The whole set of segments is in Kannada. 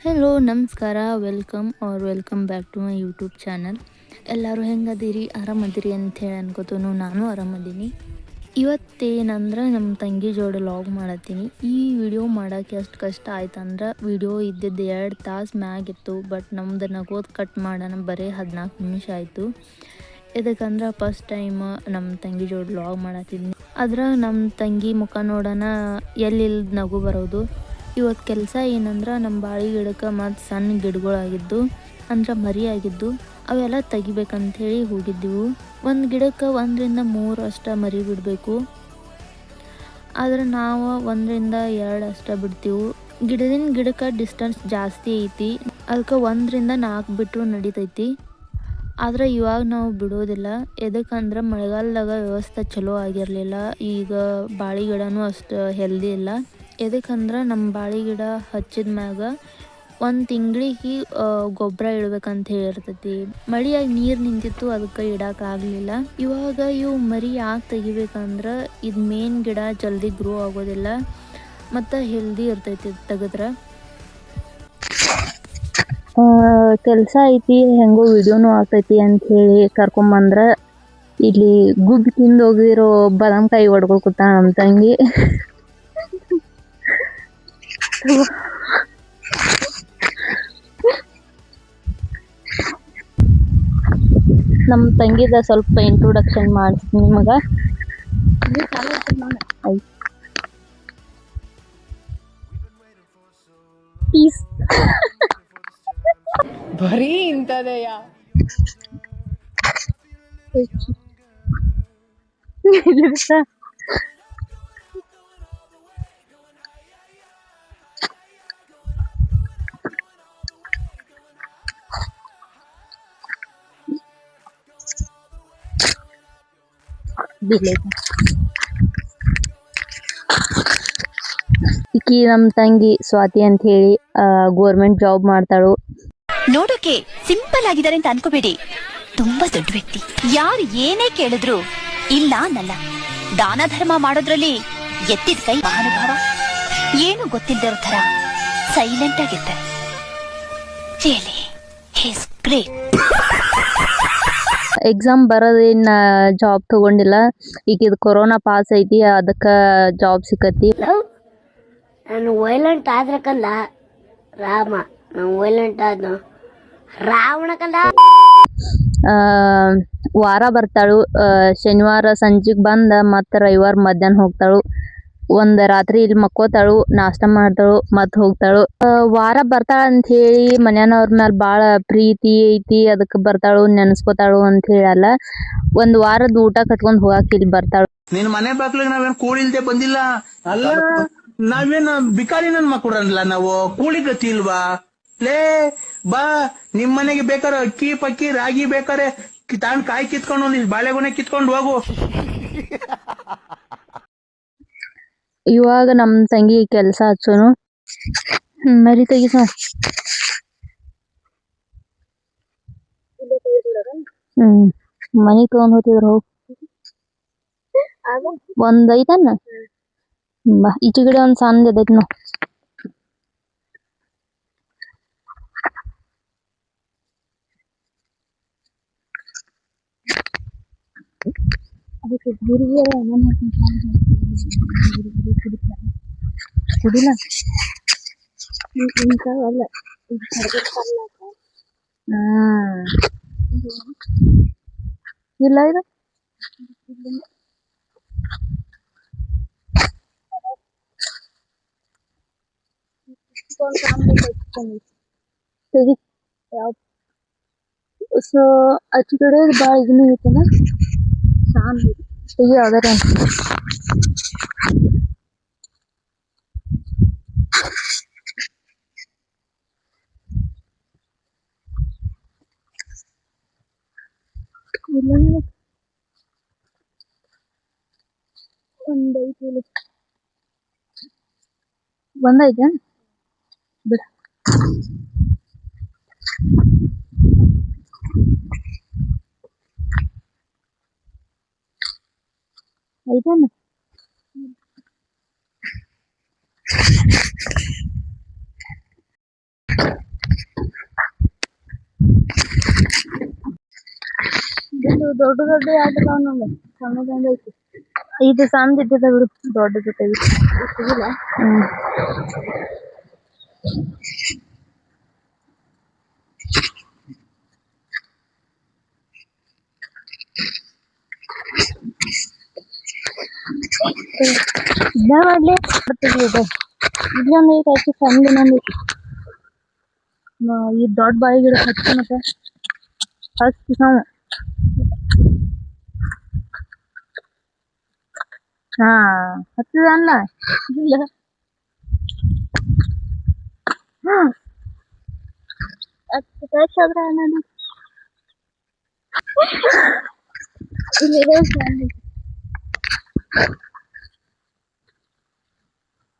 ಹೆಲೋ ನಮಸ್ಕಾರ welcome back to my YouTube channel. ಎಲ್ಲರೂ ಹೆಂಗದಿರಿ, ಆರಾಮದಿರಿ ಅಂಥೇಳಿ ಅನ್ಕೋತನು. ನಾನು ಆರಾಮದೀನಿ. ಇವತ್ತೇನಂದ್ರೆ ನಮ್ಮ ತಂಗಿ ಜೋಡಿ ಲಾಗ್ ಮಾಡತ್ತೀನಿ. ಈ ವಿಡಿಯೋ ಮಾಡೋಕ್ಕೆ ಎಷ್ಟು ಕಷ್ಟ ಆಯ್ತಂದ್ರೆ ವಿಡಿಯೋ ಇದ್ದಿದ್ದು 2 ತಾಸು ಮ್ಯಾಗಿತ್ತು. ಬಟ್ ನಮ್ದು ನಗೋದು ಕಟ್ ಮಾಡೋಣ ಬರೀ 14 ನಿಮಿಷ ಆಯಿತು. ಇದಕ್ಕಂದ್ರೆ ಫಸ್ಟ್ ಟೈಮ್ ನಮ್ಮ ತಂಗಿ ಜೋಡಿ ಲಾಗ್ ಮಾಡತ್ತಿದ್ನಿ. ಆದ್ರೆ ನಮ್ಮ ತಂಗಿ ಮುಖ ನೋಡೋಣ ಎಲ್ಲಿಲ್ದ ನಗು ಬರೋದು. ಇವತ್ತು ಕೆಲಸ ಏನಂದ್ರೆ ನಮ್ಮ ಬಾಳೆ ಗಿಡಕ್ಕೆ ಮತ್ತು ಸಣ್ಣ ಗಿಡಗಳಾಗಿದ್ದು ಅಂದ್ರೆ ಮರಿ ಆಗಿದ್ದು ಅವೆಲ್ಲ ತೆಗಿಬೇಕಂಥೇಳಿ ಹೋಗಿದ್ದೆವು. ಒಂದು ಗಿಡಕ್ಕೆ 1 ರಿಂದ 3 ಅಷ್ಟೇ ಮರಿ ಬಿಡಬೇಕು. ಆದರೆ ನಾವು 1 ರಿಂದ 2 ಅಷ್ಟೇ ಬಿಡ್ತೀವಿ. ಗಿಡದಿಂದ ಗಿಡಕ್ಕೆ ಡಿಸ್ಟೆನ್ಸ್ ಜಾಸ್ತಿ ಐತಿ, ಅದಕ್ಕೆ 1 ರಿಂದ 4 ಬಿಟ್ಟರು ನಡಿತೈತಿ. ಆದರೆ ಇವಾಗ ನಾವು ಬಿಡೋದಿಲ್ಲ. ಎದಕ್ಕಂದ್ರೆ ಮಳೆಗಾಲದಾಗ ವ್ಯವಸ್ಥೆ ಚಲೋ ಆಗಿರಲಿಲ್ಲ. ಈಗ ಬಾಳೆ ಗಿಡನೂ ಅಷ್ಟು ಹೆಲ್ದಿ ಇಲ್ಲ. ಎದಕ್ಕಂದ್ರೆ ನಮ್ಮ ಬಾಳೆ ಗಿಡ ಹಚ್ಚಿದ ಮ್ಯಾಗ 1 ತಿಂಗಳಿಗೆ ಗೊಬ್ಬರ ಇಡ್ಬೇಕಂತ ಹೇಳಿರ್ತೈತಿ. ಮಳೆಯಾಗಿ ನೀರು ನಿಂತಿತ್ತು, ಅದಕ್ಕೆ ಇಡೋಕ್ಕಾಗಲಿಲ್ಲ. ಇವಾಗ ಇವು ಮರಿ ಯಾಕೆ ತೆಗಿಬೇಕಂದ್ರೆ ಇದು ಮೇನ್ ಗಿಡ ಜಲ್ದಿ ಗ್ರೋ ಆಗೋದಿಲ್ಲ ಮತ್ತು ಹೆಲ್ದಿ ಇರ್ತೈತಿ ತೆಗೆದ್ರೆ. ಕೆಲಸ ಐತಿ, ಹೆಂಗೋ ವಿಡಿಯೋನು ಆಗ್ತೈತಿ ಅಂಥೇಳಿ ಕರ್ಕೊಂಬಂದ್ರೆ ಇಲ್ಲಿ ಗುಬ್ಬಿ ತಿಂದು ಹೋಗಿರೋ ಬದಾಮಕಾಯಿ ಹೊಡ್ಕೊಳ್ಕೂತ ನಮ್ಮ ತಂಗಿ. ನಮ್ಮ ತಂಗಿದ ಸ್ವಲ್ಪ ಇಂಟ್ರೊಡಕ್ಷನ್ ಮಾಡ್ತೀನಿ ನಿಮಗೆ. ಪೀಸ್ ಬರೀ ಇಂಥದೆಯಾ? ಈಕಿ ನಮ್ಮ ತಂಗಿ ಸ್ವಾತಿ ಅಂತ ಹೇಳಿ ಗೋರ್ಮೆಂಟ್ ಜಾಬ್ ಮಾಡ್ತಾಳು. ನೋಡೋಕೆ ಸಿಂಪಲ್ ಆಗಿದ್ದಾರೆ ಅಂತ ಅನ್ಕೋಬೇಡಿ, ತುಂಬಾ ದೊಡ್ಡ ವ್ಯಕ್ತಿ. ಯಾರು ಏನೇ ಕೇಳಿದ್ರು ಇಲ್ಲ ಅನ್ನಲ್ಲ. ದಾನ ಧರ್ಮ ಮಾಡೋದ್ರಲ್ಲಿ ಎತ್ತಿದ ಕೈ. ಮಹಾನುಭಾವ, ಏನು ಗೊತ್ತಿಲ್ಲದಿರೋ ತರ ಸೈಲೆಂಟ್ ಆಗಿರ್ತಾರೆ. Really he is great. Exam ಬರೋದೇನು ಜಾಬ್ ತಗೊಂಡಿಲ್ಲ. ಈಗ ಇದು ಕೊರೋನಾ ಪಾಸ್ ಐತಿ, ಅದಕ್ಕೆ ಜಾಬ್ ಸಿಕ್ಕತಿ. ನಾನು ವೈಲೆಂಟ್ ಆದ್ರೆ ಕಂದ ರಾಮ, ನಾನು ವೈಲೆಂಟ್ ಆದ ರಾವಣ ಕಂದ. ವಾರ ಬರ್ತಾಳು, ಶನಿವಾರ ಸಂಜೆಗೆ ಬಂದ ಮತ್ತು ರವಿವಾರ ಮಧ್ಯಾಹ್ನ ಹೋಗ್ತಾಳು. ಒಂದು ರಾತ್ರಿ ಇಲ್ಲಿ ಮಕ್ಕೋತಾಳು, ನಾಷ್ಟ ಮಾಡ್ತಾಳು ಮತ್ತು ಹೋಗ್ತಾಳು. ವಾರ ಬರ್ತಾಳ ಅಂತ ಹೇಳಿ ಮನ್ಯಾನವ್ರ ಮೇಲೆ ಭಾಳ ಪ್ರೀತಿ ಐತಿ, ಅದಕ್ಕೆ ಬರ್ತಾಳು ನೆನೆಸ್ಕೋತಾಳು ಅಂತ ಹೇಳಲ್ಲ. ಒಂದು ವಾರದ ಊಟ ಕಟ್ಕೊಂಡು ಹೋಗಕ್ಕೆ ಇಲ್ಲಿ ಬರ್ತಾಳು. ನಿನ್ ಮನೆ ಬಾಗ್ಲಿಗೆ ನಾವೇನ್ ಕೂಳಿ ಇಲ್ದೆ ಬಂದಿಲ್ಲ. ಅಲ್ಲ, ನಾವೇನ್ ಬಿಕಾರಿ ನನ್ ಮಕ್ಕಳಲ್ಲ, ನಾವು ಕೂಳಿ ಗತಿ ಇಲ್ವಾ? ಲೇ ಬಾ, ನಿಮ್ ಮನೆಗೆ ಬೇಕಾರೆ ಅಕ್ಕಿ ಪಕ್ಕಿ ರಾಗಿ ಬೇಕಾರೆ ತಾಂಡ್ ಕಾಯಿ ಕಿತ್ಕೊಂಡು ಇಲ್ಲಿ ಬಾಳೆಗೊನೆ ಕಿತ್ಕೊಂಡು ಹೋಗು. ಇವಾಗ ನಮ್ಮ ತಂಗಿ ಕೆಲಸ ಹಚ್ಚೋನು. ಮರಿ ತೆಗಿಸ. ಮನೆಗೆ ತಗೊಂಡ್ ಹೋಗ್ತಿದ್ರ ಹೋಗ್. ಒಂದ್ ಐತನ್ನ ಬಾ, ಈಚೆ ಕಡೆ ಒಂದ್ ಸಣ್ಣ ಇದೈತಿ ನಾವು. ಕುಡಿಲ್ಲ ಅಲ್ಲ, ಇಲ್ಲ ಇದು ತೆಗಿ. ಯಾವ ಸೊ ಆಚೆ ಕಡೆ ಭಾಳ ಇದನ್ನ ಐತಲ್ಲ, ಸಾನ್ ತೆಗಿ ಯಾವ್ದಾರ. ಒಂದೈತೆ ಬಿಡ. ಐತೇನ ದೊಡ್ಡ ದೊಡ್ಡ ಆಟದ ನಮ್ಗೆ ಸಣ್ಣದೊಂದು ಐತಿ. ಇದು ಸಣ್ಣ ಇದ್ದಿದ ಬಿಡು, ದೊಡ್ಡದು ತೆಗಿ. ಹ್ಮ್. ಇದ್ನ ಮಾಡ್ಲಿ ತೆಗಿಯೋದು. ಇಲ್ಲೊಂದು ಐತಿ ಆಕಿ ಸಣ್ಣ ಇನ್ನೊಂದು ಐತಿ. ಈ ದೊಡ್ಡ ಬಾಯಿ ಗಿಡ ಹಚ್ಚಿ ಮತ್ತೆ ಹಚ್ಚಿ ನಾವು. ಹಾ ಹಚ್ಚದಲ್ಲ ಇಲ್ಲ. ಹಚ್ಚಿದ್ರೆ ನಾನು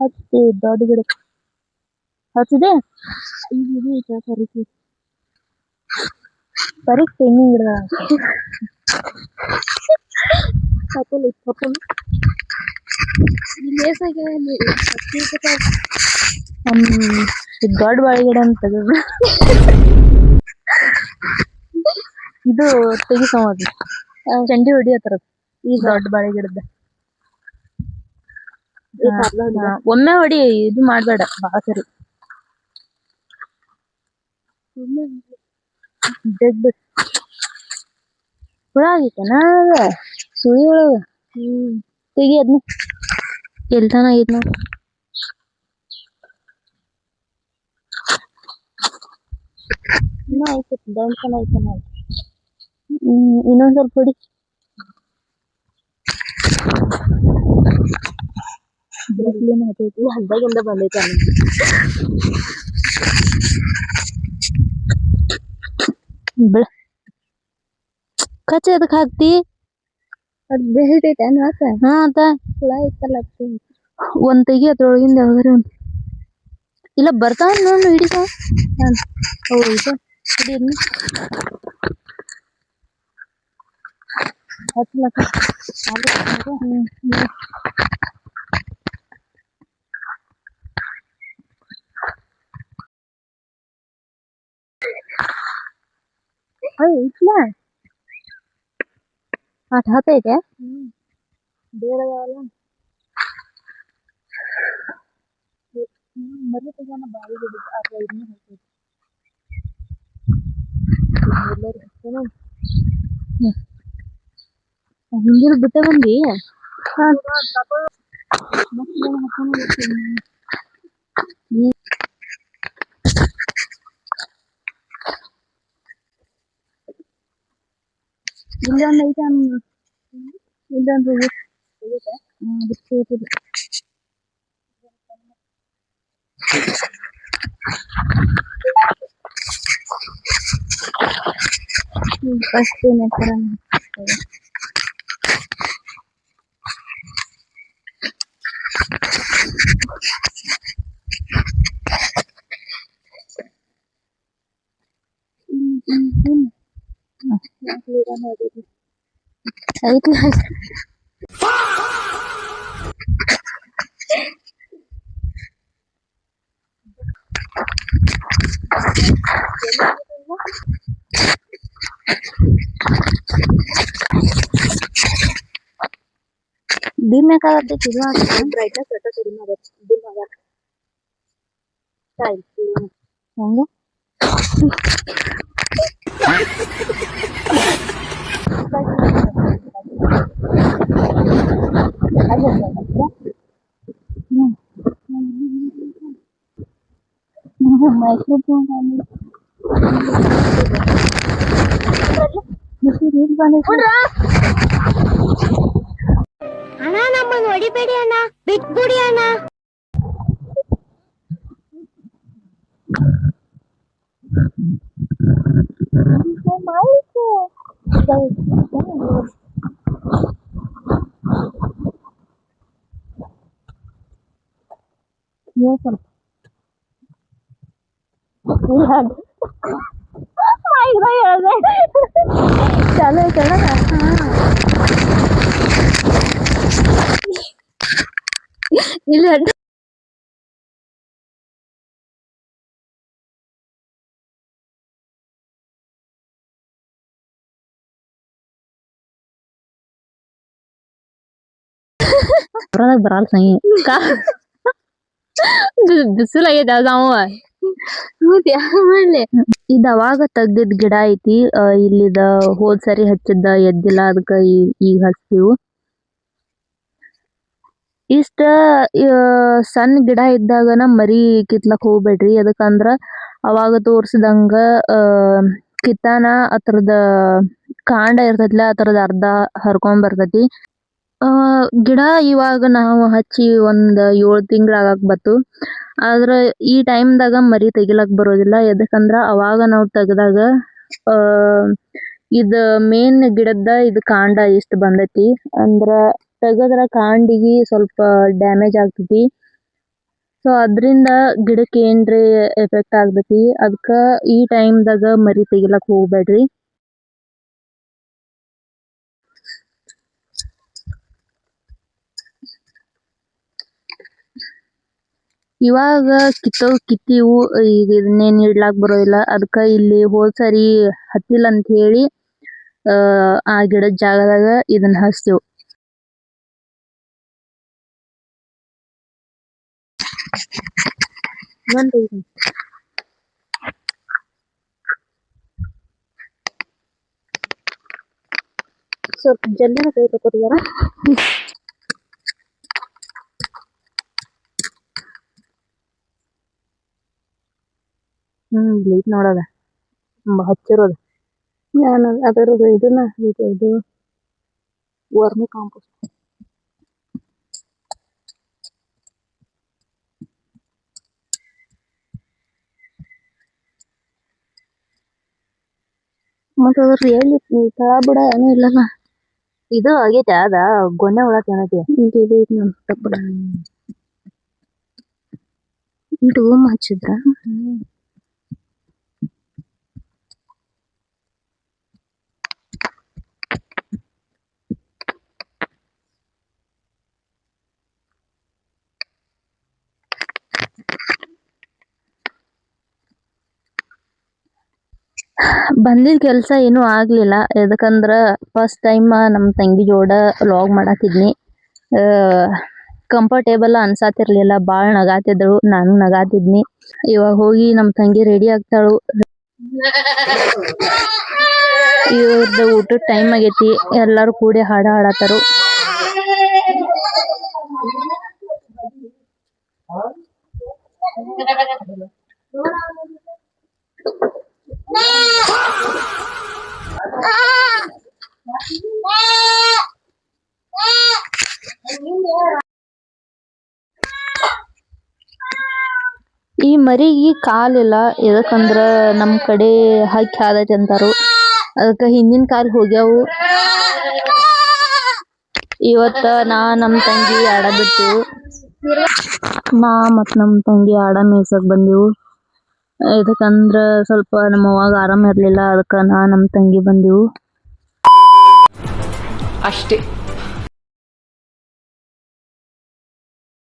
ಹಚ್ಚಿ ದೊಡ್ಡ ಗಿಡ ಹಚ್ಚಿದೆ. ಬರೀ ತೆಂಗಿನ ಗಿಡ ಕಪಲ್ ದೊಡ್ಡ ಬಾಳೆ ಗಿಡ ಅಂತ ಇದು ತೆಗಿಸೋದು ಚಂಡಿ ಹೊಡಿಯತ್ತರ ಈ ದೊಡ್ಡ ಬಾಳೆ ಗಿಡದ. ಒಮ್ಮೆ ಹೊಡಿ, ಇದು ಮಾಡ್ಬೇಡ ಬಾಳ ಸರಿ. ಹುಳ ಆಗಿತ್ತನ ಸುಳಿ ಒಳಗ. ತೆಗಿ ಅದ್ನ. ಎಲ್ತಾನ ಆಗಿತ್ ನಾವು. ಇನ್ನೂ ಐತಿ ದಂಟನ ಐತೆ ನೋಡಿ. ಇನ್ನೊಂದ್ ಸ್ವಲ್ಪ ಹೊಡಿ. ಹದ್ದಾಗಿಂದ ಬಂದೈತೆ ಬಿಡ. ಕಚ್ಚಿ ಅದಕ್ಕೆ ಹಾಕ್ತಿ. ಅದ್ ಬೆಳಿತೈತೆ ಆತ. ಹಾ ಆತ ಹುಳ ಇತ್ತಲ್ಲ ಒಂದ್ ತೆಗಿ ಅದ್ರೊಳಗಿಂದ ಯಾವ್ದಾರ ಒಂದು. ಇಲ್ಲ ಬರ್ತಾವ ನೋಡು ಹಿಡಿತಾವ. ಹೌದು ಹಿಡಿದ್ನ ಹಚ್ಲಕ್ಕ. ಇಟ್ಲ ಅಟ್ ಹತ್ತೈತೆ. ಬೇಡ ಯಾವಲ್ಲ ಮರಿ ತೆಗಾನ ಬಾಯಿ ಬಿಡುದು ಅಥವಾ ಇದನ್ನ ಹಾಕೈತಿ. ಹಿಂದಿನ ಬಿಟ್ಟ ಬಂದಿ. ಇಲ್ಲೊಂದು ಐತೆ ಇಲ್ಲೊಂದು ಬಿಟ್ಟು ಫಸ್ಟ್ ಏನಂತಾರ ಐತಿ. ಡಿಮ್ ಯಾಕಾಗತ್ತೈತಿ ಇದು ಬ್ರೈಟ್ನೆಸ್ ಕಡಿಮೆ ಆಗತ್ತೆ. ಡಿಮ್ ಆಗತ್ತೆ ಹಂಗ ಮೈಕ್ರೋಫೋನ್ ಅಣ್ಣ ನಮ್ಮನ್ನ ಹೊಡಿಬೇಡಿ ಅಣ್ಣ, ಬಿಟ್ಬಿಡಿ ಅಣ್ಣ. ಸ್ವಲ್ಪ ಚಾಲು ಐತಣ್ಣ. ಇಲ್ಲ ಬರೋದಾಗ ಬರಲ್ಲ ಸಂಗಿ ಬಿಸಿಲಾಗೈತೆ ಅದು ನಾವು ಮಾಡ್ಲಿ ಇದ್ ಅವಾಗ ತೆಗ್ದಿದ್ ಗಿಡ ಐತಿ ಇಲ್ಲಿದ ಹೋದ್ ಸರಿ ಹಚ್ಚಿದ್ದ ಎದ್ದಿಲ್ಲ ಅದಕ್ಕ ಈಗ ಹಚ್ತೀವು ಇಷ್ಟ ಸಣ್ಣ ಗಿಡ ಇದ್ದಾಗನ ಮರಿ ಕಿತ್ಲಕ್ ಹೋಗ್ಬೇಡ್ರಿ ಅದಕ್ಕಂದ್ರ ಅವಾಗ ತೋರ್ಸಿದಂಗ ಕಿತ್ತಾನ ಅದ್ರದ ಕಾಂಡ ಇರ್ತೈತ್ಲ ಅದ್ರದ ಅರ್ಧ ಹರ್ಕೊಂಡ್ ಬರ್ತೈತಿ ಗಿಡ ಇವಾಗ ನಾವು ಹಚ್ಚಿ ಒಂದ್ 7 ತಿಂಗಳ ಆಗಾಕ್ ಬತ್ತು ಆದ್ರ ಈ ಟೈಮ್ದಾಗ ಮರಿ ತೆಗಿಲಕ್ ಬರೋದಿಲ್ಲ ಎದಕ್ಕಂದ್ರ ಅವಾಗ ನಾವು ತೆಗ್ದಾಗ ಇದ್ ಮೇನ್ ಗಿಡದ ಇದ್ ಕಾಂಡ ಇಷ್ಟ ಬಂದೈತಿ ಅಂದ್ರ ತೆಗದ್ರ ಕಾಂಡಿಗಿ ಸ್ವಲ್ಪ ಡ್ಯಾಮೇಜ್ ಆಗ್ತೈತಿ ಸೊ ಅದ್ರಿಂದ ಗಿಡಕ್ಕೆ ಏನ್ರಿ ಎಫೆಕ್ಟ್ ಆಗ್ತೈತಿ ಅದಕ್ಕ ಈ ಟೈಮ್ದಾಗ ಮರಿ ತೆಗಿಲಕ್ ಹೋಗ್ಬೇಡ್ರಿ ಇವಾಗ ಕಿತ್ತೀವು ಈಗ ಇದನ್ನೇನ್ ಇಡ್ಲಾಕ್ ಬರೋದಿಲ್ಲ ಅದಕ್ಕ ಇಲ್ಲಿ ಹೋದ್ ಸರಿ ಹತ್ತಿಲ್ಲ ಅಂತ ಹೇಳಿ ಆ ಗಿಡದ ಜಾಗದಾಗ ಇದನ್ನ ಹಚ್ತೇವ್ ಸ್ವಲ್ಪ ಜಲ್ದಿನ ಕೈ ತಕೋತಿದಾರ ಲೈಟ್ ನೋಡದ ಹಚ್ಚಿರೋದು ನಾನು ಅದರದ್ದು ಇದನ್ನ ಇದು ವರ್ಮಿ ಕಾಂಪೋಸ್ಟ್ ಮತ್ತ ಅದ್ರ ಎಲ್ಲಿ ತಳ ಬಿಡ ಏನೂ ಇಲ್ಲಲ್ಲ ಇದು ಆಗೈತೆ ಅದ ಗೊಣ್ಣೆ ಹುಳ ತಿನ್ನೈತಿ ಇದು ಐತಿ ನಮ್ ತಪ್ಪಡ ಇಟ್ಟು ಹಚ್ಚಿದ್ರ ಬಂದಿದ್ ಕೆಲ್ಸ ಏನೂ ಆಗ್ಲಿಲ್ಲ ಎದಕ್ಕಂದ್ರ ಫಸ್ಟ್ ಟೈಮ್ ನಮ್ ತಂಗಿ ಜೋಡ ವ್ಲಾಗ್ ಮಾಡಾತಿದ್ನಿ ಕಂಫರ್ಟೇಬಲ್ ಅನ್ಸಾತಿರ್ಲಿಲ್ಲ ಬಾಳ್ ನಗಾತಿದ್ರು ನಾನು ನಗಾತಿದ್ನಿ ಇವಾಗ ಹೋಗಿ ನಮ್ ತಂಗಿ ರೆಡಿ ಆಗ್ತಾಳು ಇವ್ರದ್ದು ಊಟದ ಟೈಮ್ ಆಗೈತಿ ಎಲ್ಲಾರು ಕೂಡಿ ಹಾಡ ಹಾಡತಾರು ಈ ಮರಿಗೆ ಕಾಲಿಲ್ಲ ಎದಕ್ಕಂದ್ರ ನಮ್ ಕಡೆ ಹಕ್ಕಿ ಹಾದೈತಿ ಅಂತಾರು ಅದಕ್ಕ ಹಿಂದಿನ ಕಾಲ್ ಹೋಗ್ಯಾವು ಇವತ್ತ ನಮ್ ತಂಗಿ ಆಡ ಬಿಟ್ಟೆವು ನಾ ಮತ್ ನಮ್ ತಂಗಿ ಆಡ ಮೇಯ್ಸಕ್ ಬಂದೆವು ಎದಕ್ಕಂದ್ರ ಸ್ವಲ್ಪ ನಮ್ಮ ಅವ್ವಾಗ ಆರಾಮ ಇರ್ಲಿಲ್ಲ ಅದಕ್ಕ ನಮ್ ತಂಗಿ ಬಂದೆವು ಅಷ್ಟೇ.